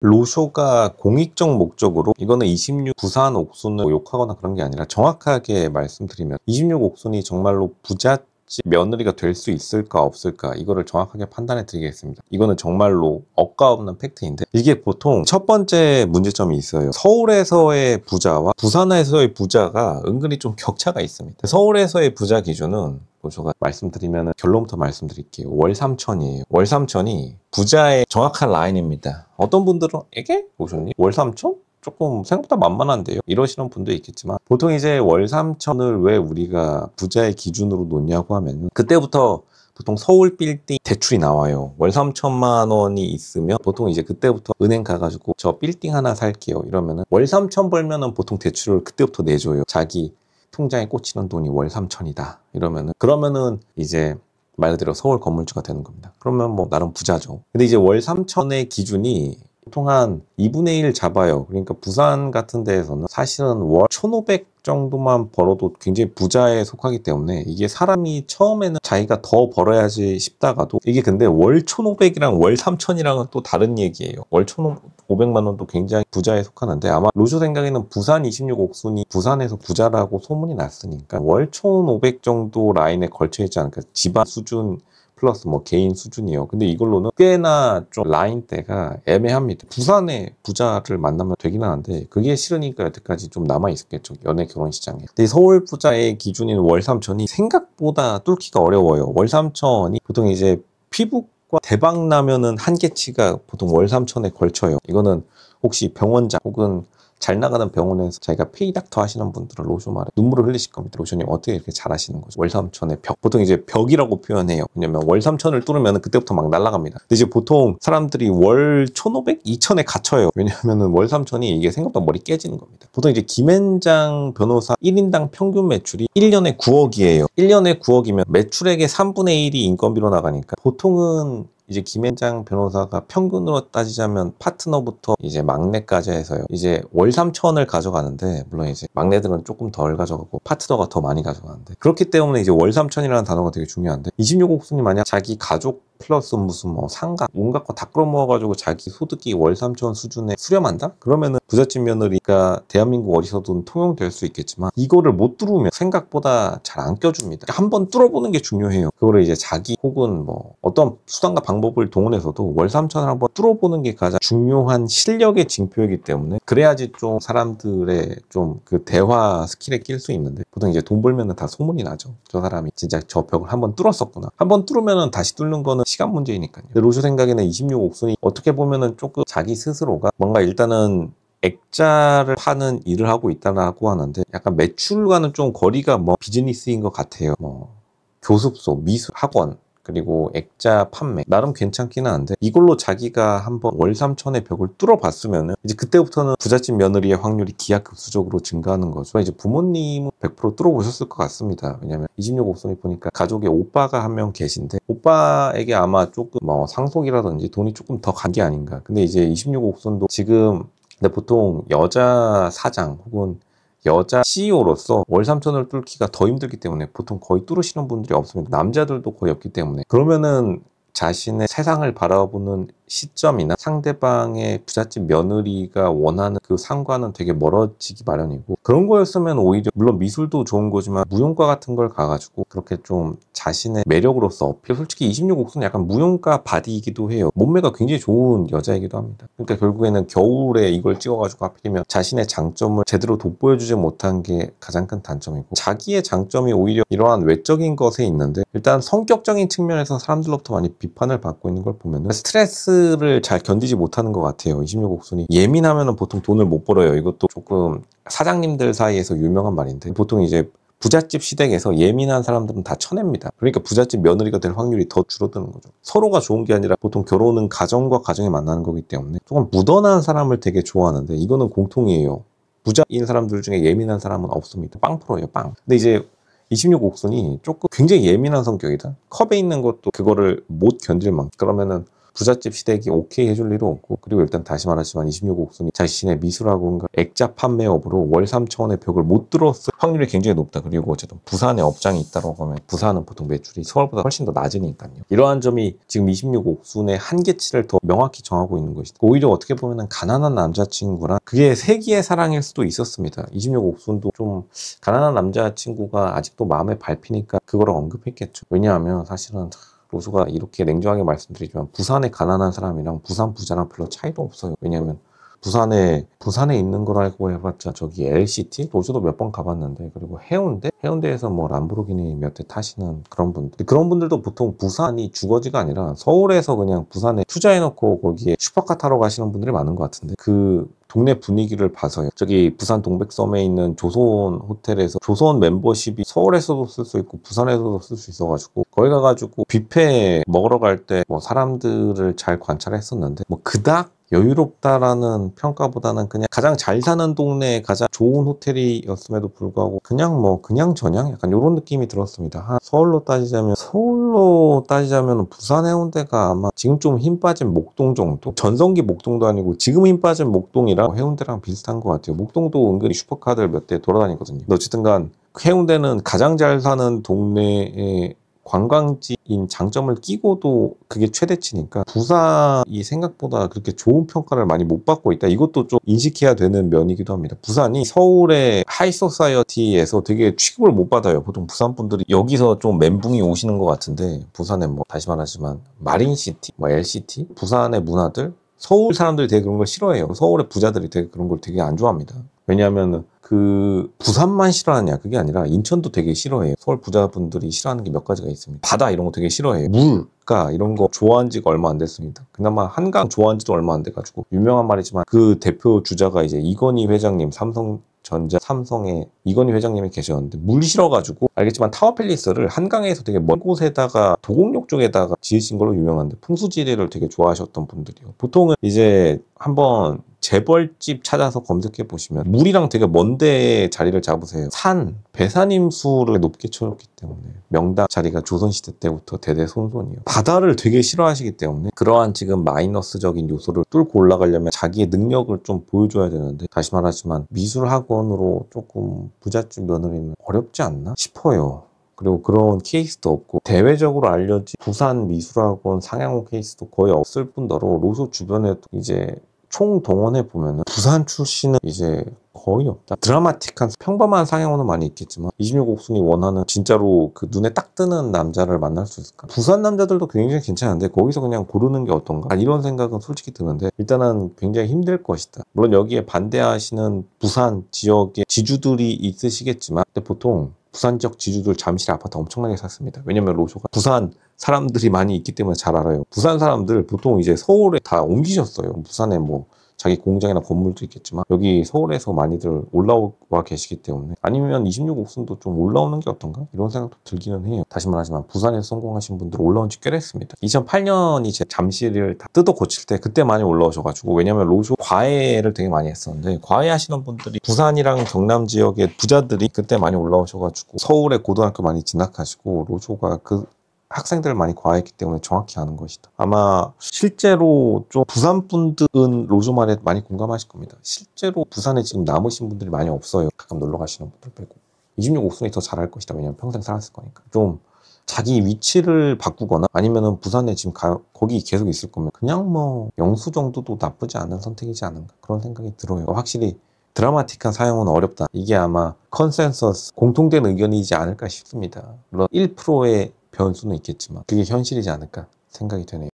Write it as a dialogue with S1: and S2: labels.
S1: 로쇼가 공익적 목적으로 이거는 26 부산 옥순을 욕하거나 그런 게 아니라 정확하게 말씀드리면 26 옥순이 정말로 부잣집 며느리가 될 수 있을까 없을까 이거를 정확하게 판단해 드리겠습니다. 이거는 정말로 억까 없는 팩트인데 이게 보통 첫 번째 문제점이 있어요. 서울에서의 부자와 부산에서의 부자가 은근히 좀 격차가 있습니다. 서울에서의 부자 기준은 제가 말씀드리면 결론부터 말씀드릴게요. 월 3천이에요. 월 3천이 부자의 정확한 라인입니다. 어떤 분들은 이게 로션님 월 3천? 조금 생각보다 만만한데요. 이러시는 분도 있겠지만 보통 이제 월 3천을 왜 우리가 부자의 기준으로 놓냐고 하면 그때부터 보통 서울 빌딩 대출이 나와요. 월 3천만 원이 있으면 보통 이제 그때부터 은행 가가지고 저 빌딩 하나 살게요. 이러면은 월 3천 벌면은 보통 대출을 그때부터 내줘요. 자기 통장에 꽂히는 돈이 월 3천이다. 그러면은 이제 말 그대로 서울 건물주가 되는 겁니다. 그러면 뭐 나름 부자죠. 근데 이제 월 3천의 기준이 보통 한 2분의 1 잡아요. 그러니까 부산 같은 데에서는 사실은 월 1,500 정도만 벌어도 굉장히 부자에 속하기 때문에 이게 사람이 처음에는 자기가 더 벌어야지 싶다가도 이게 근데 월 1,500이랑 월 3천이랑은 또 다른 얘기예요. 월 1,500만 원도 굉장히 부자에 속하는데 아마 로쇼 생각에는 부산 26 옥순이 부산에서 부자라고 소문이 났으니까 월 1,500 정도 라인에 걸쳐 있지 않을까. 집안 수준 플러스 뭐 개인 수준이요. 근데 이걸로는 꽤나 좀 라인대가 애매합니다. 부산에 부자를 만나면 되긴 하는데 그게 싫으니까 여태까지 좀 남아있었겠죠. 연애 결혼 시장에. 근데 서울 부자의 기준인 월 3천이 생각보다 뚫기가 어려워요. 월 3천이 보통 이제 피부과 대박 나면은 한계치가 보통 월 3천에 걸쳐요. 이거는 혹시 병원장 혹은 잘 나가는 병원에서 자기가 페이닥터 하시는 분들은 로션 말에 눈물을 흘리실 겁니다. 로션님 어떻게 이렇게 잘하시는 거죠? 월 3천의 벽. 보통 이제 벽이라고 표현해요. 왜냐면 월 3천을 뚫으면 그때부터 막 날아갑니다. 근데 이제 보통 사람들이 월 1,500, 2천에 갇혀요. 왜냐면은 월 3천이 이게 생각보다 머리 깨지는 겁니다. 보통 이제 김앤장 변호사 1인당 평균 매출이 1년에 9억이에요. 1년에 9억이면 매출액의 3분의 1이 인건비로 나가니까 보통은 이제 김앤장 변호사가 평균으로 따지자면 파트너부터 이제 막내까지 해서요. 이제 월 3천을 가져가는데 물론 이제 막내들은 조금 덜 가져가고 파트너가 더 많이 가져가는데 그렇기 때문에 이제 월 3천이라는 단어가 되게 중요한데 26옥순이 만약 자기 가족 플러스 무슨 뭐 상가 온갖 거 다 끌어모아가지고 자기 소득이 월 3천 수준에 수렴한다? 그러면은 부잣집 며느리가 대한민국 어디서든 통용될 수 있겠지만 이거를 못 뚫으면 생각보다 잘 안 껴줍니다. 한번 뚫어보는 게 중요해요. 그거를 이제 자기 혹은 뭐 어떤 수단과 방법을 동원해서도 월 3천을 한번 뚫어보는 게 가장 중요한 실력의 징표이기 때문에 그래야지 좀 사람들의 좀 그 대화 스킬에 낄 수 있는데 보통 이제 돈 벌면은 다 소문이 나죠. 저 사람이 진짜 저 벽을 한번 뚫었었구나. 한번 뚫으면은 다시 뚫는 거는 시간 문제이니까요. 로쇼 생각에는 26옥순이 어떻게 보면은 조금 자기 스스로가 뭔가 일단은 액자를 파는 일을 하고 있다고 하는데 약간 매출과는 좀 거리가 뭐 비즈니스인 것 같아요. 뭐 교습소, 미술, 학원 그리고 액자 판매 나름 괜찮기는 한데 이걸로 자기가 한번 월 3천의 벽을 뚫어봤으면은 이제 그때부터는 부잣집 며느리의 확률이 기하급수적으로 증가하는 거죠. 이제 부모님은 100% 뚫어보셨을 것 같습니다. 왜냐면 26옥순이 보니까 가족에 오빠가 한 명 계신데 오빠에게 아마 조금 뭐 상속이라든지 돈이 조금 더 간 게 아닌가. 근데 이제 26옥순도 지금 근데 보통 여자 사장 혹은 여자 CEO로서 월 3천을 뚫기가 더 힘들기 때문에 보통 거의 뚫으시는 분들이 없습니다. 남자들도 거의 없기 때문에 그러면은 자신의 세상을 바라보는 시점이나 상대방의 부잣집 며느리가 원하는 그 상과는 되게 멀어지기 마련이고 그런 거였으면 오히려 물론 미술도 좋은 거지만 무용과 같은 걸 가가지고 그렇게 좀 자신의 매력으로서 어필 솔직히 26옥순은 약간 무용가 바디이기도 해요. 몸매가 굉장히 좋은 여자이기도 합니다. 그러니까 결국에는 겨울에 이걸 찍어가지고 하필이면 자신의 장점을 제대로 돋보여주지 못한 게 가장 큰 단점이고 자기의 장점이 오히려 이러한 외적인 것에 있는데 일단 성격적인 측면에서 사람들로부터 많이 비판을 받고 있는 걸 보면은 스트레스를 잘 견디지 못하는 것 같아요. 26옥순이 예민하면은 보통 돈을 못 벌어요. 이것도 조금 사장님들 사이에서 유명한 말인데 보통 이제 부잣집 시댁에서 예민한 사람들은 다 쳐냅니다. 그러니까 부잣집 며느리가 될 확률이 더 줄어드는 거죠. 서로가 좋은 게 아니라 보통 결혼은 가정과 가정이 만나는 거기 때문에 조금 무던한 사람을 되게 좋아하는데 이거는 공통이에요. 부자인 사람들 중에 예민한 사람은 없습니다. 빵 프로예요, 빵. 근데 이제 26옥순이 조금 굉장히 예민한 성격이다. 컵에 있는 것도 그거를 못 견딜 만큼 그러면은 부잣집 시댁이 오케이 해줄 일은 없고, 그리고 일단 다시 말하지만 26옥순이 자신의 미술학원과 액자 판매업으로 월 3천원의 벽을 못 들었을 확률이 굉장히 높다. 그리고 어쨌든 부산에 업장이 있다고 하면 부산은 보통 매출이 서울보다 훨씬 더 낮으니까요. 이러한 점이 지금 26옥순의 한계치를 더 명확히 정하고 있는 것이다. 오히려 어떻게 보면 가난한 남자친구랑 그게 세기의 사랑일 수도 있었습니다. 26옥순도 좀 가난한 남자친구가 아직도 마음에 밟히니까 그거를 언급했겠죠. 왜냐하면 사실은 로소가 이렇게 냉정하게 말씀드리지만 부산의 가난한 사람이랑 부산 부자랑 별로 차이도 없어요. 왜냐하면 부산에 있는 거라고 해봤자 저기 LCT? 로즈도 몇 번 가봤는데, 그리고 해운대에서 뭐 람보르기니 몇 대 타시는 그런 분들, 그런 분들도 보통 부산이 주거지가 아니라 서울에서 그냥 부산에 투자해놓고 거기에 슈퍼카 타러 가시는 분들이 많은 것 같은데, 그 동네 분위기를 봐서요. 저기 부산 동백섬에 있는 조선 호텔에서 조선 멤버십이 서울에서도 쓸 수 있고 부산에서도 쓸 수 있어가지고 거기 가가지고 뷔페 먹으러 갈 때 뭐 사람들을 잘 관찰했었는데, 뭐 그닥 여유롭다라는 평가보다는 그냥 가장 잘 사는 동네에 가장 좋은 호텔이었음에도 불구하고 그냥 저냥 약간 이런 느낌이 들었습니다. 서울로 따지자면 부산 해운대가 아마 지금 좀 힘 빠진 목동 정도? 전성기 목동도 아니고 지금 힘 빠진 목동이랑 해운대랑 비슷한 것 같아요. 목동도 은근히 슈퍼카들 몇 대 돌아다니거든요. 어쨌든 간 해운대는 가장 잘 사는 동네에 관광지인 장점을 끼고도 그게 최대치니까 부산이 생각보다 그렇게 좋은 평가를 많이 못 받고 있다. 이것도 좀 인식해야 되는 면이기도 합니다. 부산이 서울의 하이소사이어티에서 되게 취급을 못 받아요. 보통 부산 분들이 여기서 좀 멘붕이 오시는 것 같은데, 부산에 뭐 다시 말하지만 마린시티, 뭐 LCT, 부산의 문화들, 서울 사람들이 되게 그런 걸 싫어해요. 서울의 부자들이 되게 그런 걸 되게 안 좋아합니다. 왜냐하면 그 부산만 싫어하냐 그게 아니라 인천도 되게 싫어해요. 서울 부자분들이 싫어하는 게 몇 가지가 있습니다. 바다 이런 거 되게 싫어해요. 물가 이런 거 좋아한 지가 얼마 안 됐습니다. 그나마 한강 좋아한 지도 얼마 안 돼가지고 유명한 말이지만, 그 대표 주자가 이제 이건희 회장님, 삼성의 이건희 회장님이 계셨는데, 물 싫어가지고 알겠지만 타워팰리스를 한강에서 되게 먼 곳에다가 도곡역 쪽에다가 지으신 걸로 유명한데, 풍수지리를 되게 좋아하셨던 분들이요. 보통은 이제 한번 재벌집 찾아서 검색해 보시면 물이랑 되게 먼 데에 자리를 잡으세요. 배산임수를 높게 쳐줬기 때문에 명당 자리가 조선시대 때부터 대대손손이에요. 바다를 되게 싫어하시기 때문에 그러한 지금 마이너스적인 요소를 뚫고 올라가려면 자기의 능력을 좀 보여줘야 되는데, 다시 말하지만 미술학원으로 조금 부잣집 며느리는 어렵지 않나 싶어요. 그리고 그런 케이스도 없고, 대외적으로 알려진 부산 미술학원 상향호 케이스도 거의 없을 뿐더러 로소 주변에도 이제 총동원해 보면은 부산 출신은 이제 거의 없다. 드라마틱한 평범한 상향호는 많이 있겠지만 26옥순이 원하는 진짜로 그 눈에 딱 뜨는 남자를 만날 수 있을까? 부산 남자들도 굉장히 괜찮은데 거기서 그냥 고르는 게 어떤가? 이런 생각은 솔직히 드는데, 일단은 굉장히 힘들 것이다. 물론 여기에 반대하시는 부산 지역의 지주들이 있으시겠지만, 근데 보통 부산 지역 지주들 잠실 아파트 엄청나게 샀습니다. 왜냐면 로소가 부산 사람들이 많이 있기 때문에 잘 알아요. 부산 사람들 보통 이제 서울에 다 옮기셨어요. 부산에 뭐 자기 공장이나 건물도 있겠지만 여기 서울에서 많이들 올라와 계시기 때문에, 아니면 26옥순도 좀 올라오는 게 어떤가? 이런 생각도 들기는 해요. 다시 말하지만 부산에서 성공하신 분들 올라온 지 꽤 됐습니다. 2008년이 제 잠실을 다 뜯어 고칠 때 그때 많이 올라오셔가지고, 왜냐면 로쇼 과외를 되게 많이 했었는데, 과외 하시는 분들이 부산이랑 경남 지역의 부자들이 그때 많이 올라오셔가지고 서울에 고등학교 많이 진학하시고, 로쇼가 그 학생들을 많이 과했기 때문에 정확히 아는 것이다. 아마 실제로 좀 부산 분들은 로조 말에 많이 공감하실 겁니다. 실제로 부산에 지금 남으신 분들이 많이 없어요. 가끔 놀러 가시는 분들 빼고. 26옥순이 더 잘할 것이다. 왜냐면 평생 살았을 거니까. 좀 자기 위치를 바꾸거나 아니면은 부산에 지금 거기 계속 있을 거면 그냥 뭐 영수 정도도 나쁘지 않은 선택이지 않은가, 그런 생각이 들어요. 확실히 드라마틱한 사용은 어렵다. 이게 아마 컨센서스, 공통된 의견이지 않을까 싶습니다. 물론 1%의 변수는 있겠지만 그게 현실이지 않을까 생각이 되네요.